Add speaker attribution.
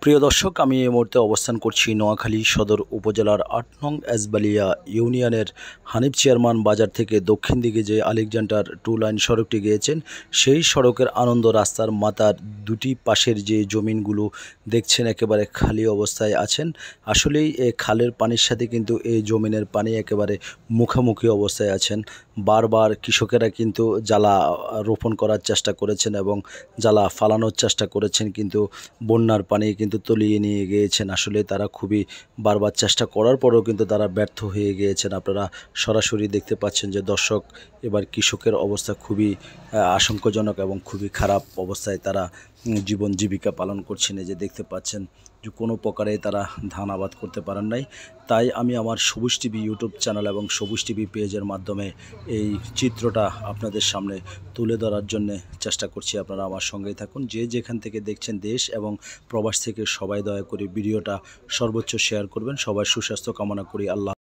Speaker 1: প্রিয় দর্শক, আমি এই মুহূর্তে অবস্থান করছি নোয়াখালী সদর উপজেলার ৮ নং এসবালিয়া ইউনিয়নের হানিফ চেয়ারম্যান বাজার থেকে দক্ষিণ দিকে যে আলেকজান্ডার 2 লাইন সড়কটি গিয়েছেন সেই সড়কের আনন্দ রাস্তার মাথার দুটি পাশের যে জমিনগুলো দেখছেন একেবারে খালি অবস্থায় আছেন। আসলেই এই খালের পানির সাথে কিন্তু এই জমিনের পানি একেবারে মুখোমুখি অবস্থায় আছেন। বারবার কৃষকেরা কিন্তু জ্বালা রোপণ করার চেষ্টা করেছেন এবং জ্বালা ফালানোর চেষ্টা করেছেন, কিন্তু বন্যার পানি কিন্তু তলিয়ে নিয়ে গিয়েছেন। আসলে তারা খুবই বারবার চেষ্টা করার পরেও কিন্তু তারা ব্যর্থ হয়ে গিয়েছেন। আপনারা সরাসরি দেখতে পাচ্ছেন যে দর্শক, এবার কৃষকের অবস্থা খুবই আশঙ্কাজনক এবং খুবই খারাপ অবস্থায় তারা জীবন জীবিকা পালন করছেন। এই যে দেখতে পাচ্ছেন যে কোনো প্রকারে তারা ধান আবাদ করতে পারেন নাই। তাই আমি আমার সবুজ টিভি ইউটিউব চ্যানেল এবং সবুজ টিভি পেজের মাধ্যমে এই চিত্রটা আপনাদের সামনে তুলে ধরার জন্যে চেষ্টা করছি। আপনারা আমার সঙ্গেই থাকুন। যে যেখান থেকে দেখছেন দেশ এবং প্রবাস থেকে সবাই দয়া করে ভিডিওটা সর্বোচ্চ শেয়ার করবেন। সবার সুস্বাস্থ্য কামনা করি। আল্লাহ।